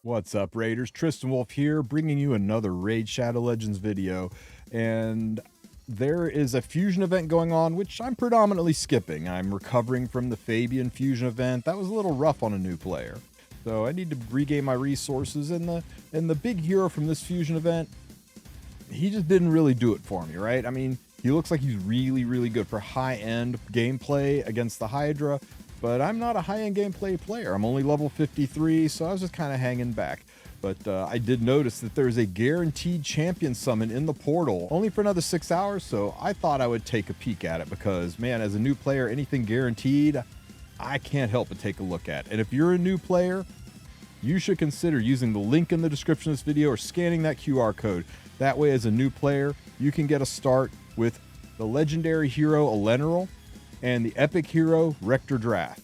What's up, Raiders? TristenWulf here, bringing you another Raid Shadow Legends video. And there is a fusion event going on, which I'm predominantly skipping. I'm recovering from the Fabian fusion event. That was a little rough on a new player. So I need to regain my resources. And the big hero from this fusion event, he just didn't really do it for me, right? I mean, he looks like he's really, really good for high-end gameplay against the Hydra. But I'm not a high-end gameplay player. I'm only level 53, so I was just kind of hanging back. But I did notice that there's a guaranteed champion summon in the portal, only for another 6 hours, so I thought I would take a peek at it because, man, as a new player, anything guaranteed, I can't help but take a look at. And if you're a new player, you should consider using the link in the description of this video or scanning that QR code. That way, as a new player, you can get a start with the legendary hero Eleneral and the epic hero Rector Drath.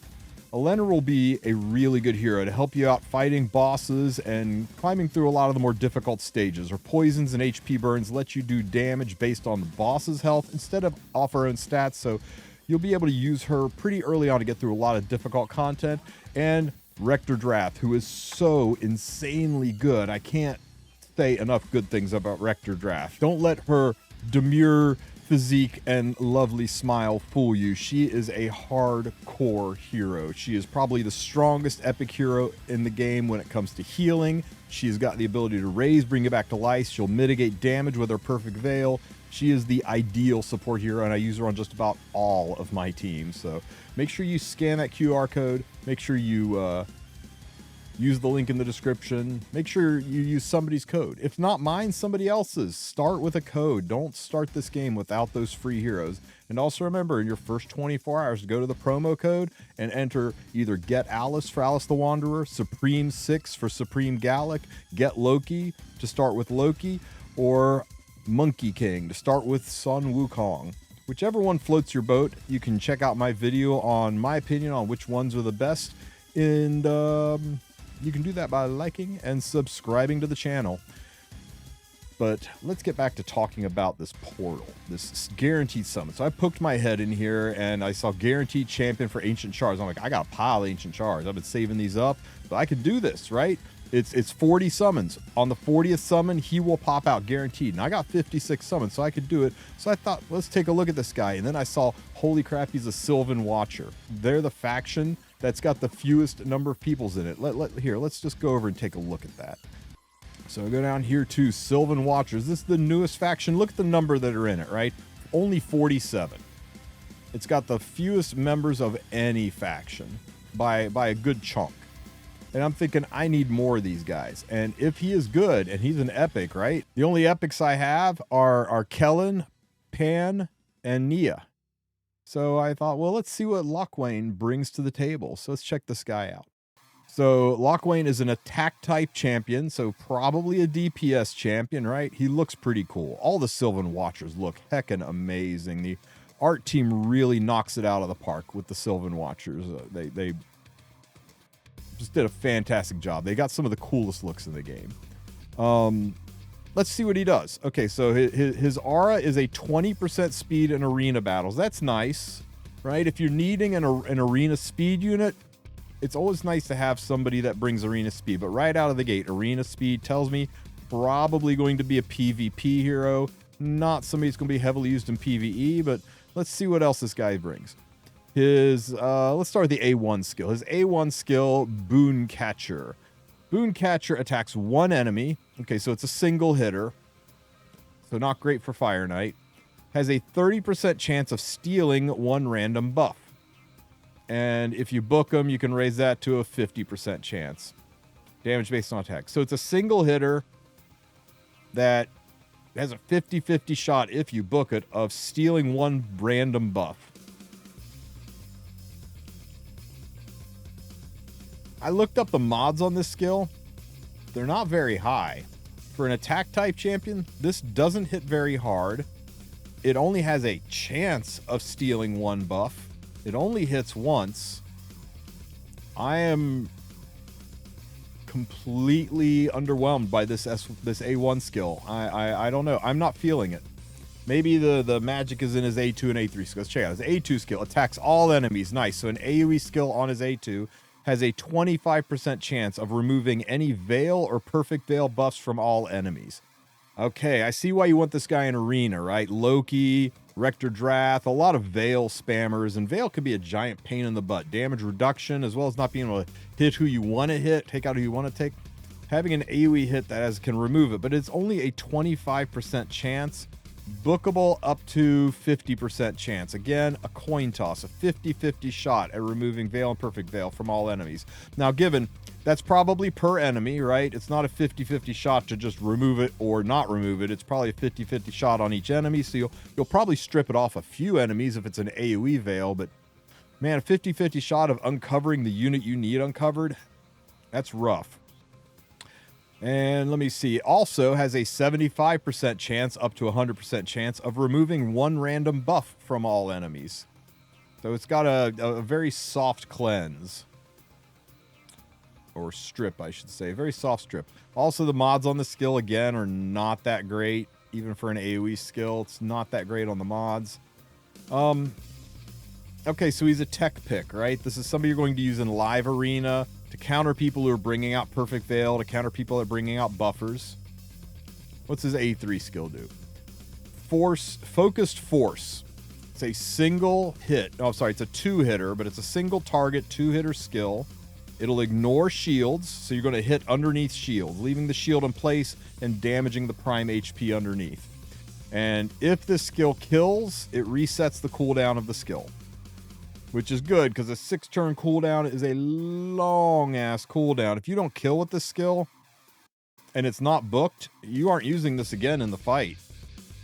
Eleanor will be a really good hero to help you out fighting bosses and climbing through a lot of the more difficult stages. Her poisons and HP burns let you do damage based on the boss's health instead of off her own stats, so you'll be able to use her pretty early on to get through a lot of difficult content. And Rector Drath, who is so insanely good. I can't say enough good things about Rector Drath. Don't let her demure physique and lovely smile fool you. She is a hardcore hero. She is probably the strongest epic hero in the game when it comes to healing. She's got the ability to raise, bring it back to life. She'll mitigate damage with her perfect veil. She is the ideal support hero, and I use her on just about all of my teams. So make sure you scan that QR code. Make sure you use the link in the description. Make sure you use somebody's code. If not mine, somebody else's. Start with a code. Don't start this game without those free heroes. And also remember, in your first 24 hours, go to the promo code and enter either GetAlice for Alice the Wanderer, Supreme 6 for Supreme Galek, Get Loki to start with Loki, or Monkey King to start with Son Wukong. Whichever one floats your boat, you can check out my video on my opinion on which ones are the best. And you can do that by liking and subscribing to the channel. But let's get back to talking about this portal, this guaranteed summon. So I poked my head in here and I saw guaranteed champion for ancient shards. I'm like, I got a pile of ancient shards. I've been saving these up, but I can do this, right? It's 40 summons. On the 40th summon, he will pop out guaranteed. And I got 56 summons, so I could do it. So I thought, let's take a look at this guy. And then I saw, holy crap, he's a Sylvan Watcher. They're the faction that's got the fewest number of peoples in it. Here, let's just go over and take a look at that. So I go down here to Sylvan Watchers. This is the newest faction. Look at the number that are in it, right? Only 47. It's got the fewest members of any faction by a good chunk. And I'm thinking, I need more of these guys. And if he is good, and he's an epic, right? The only epics I have are Kellen, Pan, and Nia. So I thought, well, let's see what LOCWAIN brings to the table. So let's check this guy out. So LOCWAIN is an attack type champion, so probably a DPS champion, right? He looks pretty cool. All the Sylvan Watchers look heckin' amazing. The art team really knocks it out of the park with the Sylvan Watchers. They just did a fantastic job. They got some of the coolest looks in the game. Let's see what he does. Okay, so his aura is a 20% speed in arena battles. That's nice, right? If you're needing an arena speed unit, it's always nice to have somebody that brings arena speed. But right out of the gate, arena speed tells me probably going to be a PvP hero, not somebody that's going to be heavily used in PvE. But let's see what else this guy brings. His let's start with the A1 skill. His A1 skill, Boon Catcher. Boon Catcher attacks one enemy. Okay, so it's a single hitter. So not great for Fire Knight. Has a 30% chance of stealing one random buff. And if you book him, you can raise that to a 50% chance. Damage based on attack. So it's a single hitter that has a 50-50 shot, if you book it, of stealing one random buff. I looked up the mods on this skill. They're not very high. For an attack type champion, this doesn't hit very hard. It only has a chance of stealing one buff. It only hits once. I am completely underwhelmed by this A1 skill. I don't know. I'm not feeling it. Maybe the magic is in his A2 and A3 skills. Check out his A2 skill. Attacks all enemies. Nice. So an AoE skill on his A2. has a 25% chance of removing any Veil or Perfect Veil buffs from all enemies. Okay, I see why you want this guy in Arena, right? Loki, Rector Drath, a lot of Veil spammers, and Veil could be a giant pain in the butt. Damage reduction, as well as not being able to hit who you want to hit, take out who you want to take. Having an AoE hit that can remove it, but it's only a 25% chance. Bookable up to 50% chance. Again, a coin toss, a 50-50 shot at removing Veil and Perfect Veil from all enemies. Now, given that's probably per enemy, right? It's not a 50-50 shot to just remove it or not remove it. It's probably a 50-50 shot on each enemy, so you'll probably strip it off a few enemies if it's an AoE Veil, but man, a 50-50 shot of uncovering the unit you need uncovered, that's rough. And let me see, also has a 75% chance up to 100% chance of removing one random buff from all enemies. So it's got a very soft cleanse. Or strip, I should say. Very soft strip. Also, the mods on the skill, again, are not that great. Even for an AoE skill, it's not that great on the mods. Okay, so he's a tech pick, right? This is somebody you're going to use in live arena to counter people who are bringing out Perfect Veil, to counter people that are bringing out buffers. What's his A3 skill do? Focused Force. It's a single hit. Oh, sorry, it's a two-hitter, but it's a single target two-hitter skill. It'll ignore shields, so you're going to hit underneath shields, leaving the shield in place and damaging the prime HP underneath. And if this skill kills, it resets the cooldown of the skill. Which is good, because a 6-turn cooldown is a long-ass cooldown. If you don't kill with this skill, and it's not booked, you aren't using this again in the fight.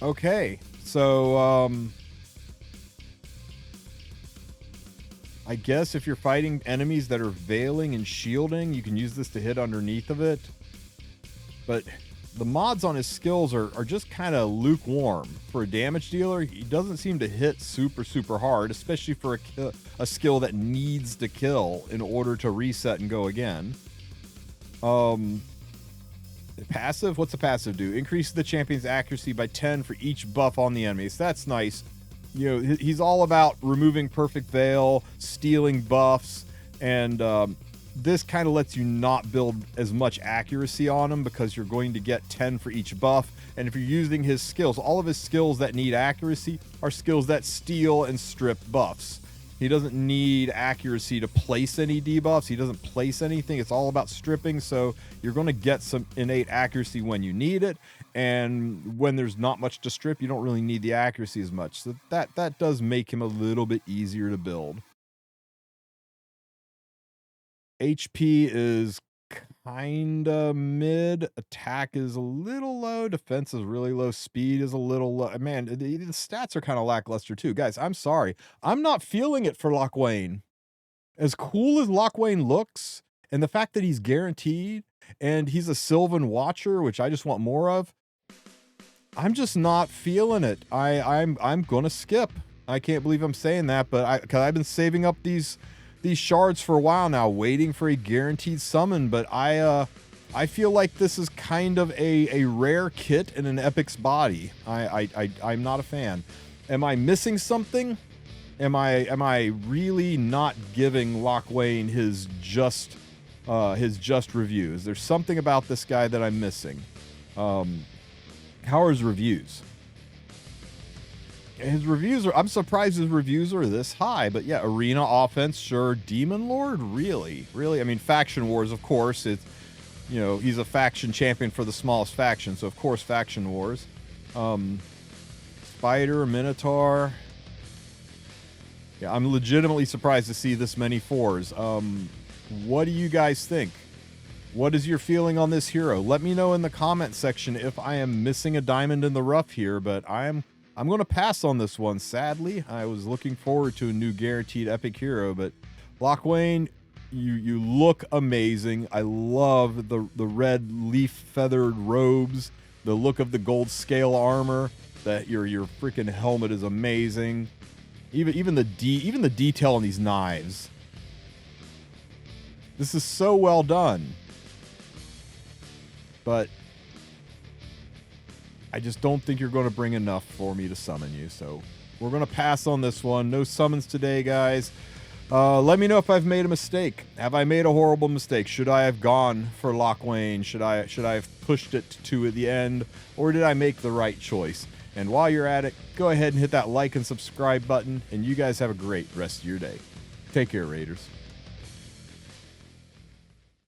Okay, so, I guess if you're fighting enemies that are veiling and shielding, you can use this to hit underneath of it. But the mods on his skills are just kind of lukewarm. For a damage dealer, he doesn't seem to hit super hard, especially for a skill that needs to kill in order to reset and go again. Passive? What's the passive do? Increases the champion's accuracy by 10 for each buff on the enemies. That's nice. You know, he's all about removing Perfect Veil, stealing buffs, and this kind of lets you not build as much accuracy on him because you're going to get 10 for each buff. And if you're using his skills, all of his skills that need accuracy are skills that steal and strip buffs. He doesn't need accuracy to place any debuffs. He doesn't place anything. It's all about stripping, so you're going to get some innate accuracy when you need it. And when there's not much to strip, you don't really need the accuracy as much. So that does make him a little bit easier to build. HP is kinda mid. Attack is a little low. Defense is really low. Speed is a little low. Man, the stats are kind of lackluster too. Guys, I'm sorry. I'm not feeling it for LOCWAIN. As cool as LOCWAIN looks, and the fact that he's guaranteed, and he's a Sylvan Watcher, which I just want more of, I'm just not feeling it. I'm gonna skip. I can't believe I'm saying that, but because I've been saving up these shards for a while now, waiting for a guaranteed summon, but I feel like this is kind of a rare kit in an epic's body. I'm not a fan. Am I missing something? Am I really not giving LOCWAIN his just reviews? There's something about this guy that I'm missing. How are his reviews? I'm surprised his reviews are this high, but yeah, arena offense, sure. Demon Lord, really? I mean, faction wars, of course. It's, you know, he's a faction champion for the smallest faction, so of course faction wars. Spider, Minotaur. Yeah, I'm legitimately surprised to see this many 4s. What do you guys think? What is your feeling on this hero? Let me know in the comment section if I am missing a diamond in the rough here, but I'm going to pass on this one, sadly. I was looking forward to a new guaranteed epic hero, but LOCWAIN, you look amazing. I love the red leaf-feathered robes, the look of the gold scale armor, that your freaking helmet is amazing. Even the detail on these knives. This is so well done. But I just don't think you're going to bring enough for me to summon you, so we're going to pass on this one. No summons today, guys. Let me know if I've made a mistake. Have I made a horrible mistake? Should I have gone for LOCWAIN? Should I have pushed it to the end? Or did I make the right choice? And while you're at it, go ahead and hit that like and subscribe button, and you guys have a great rest of your day. Take care, Raiders.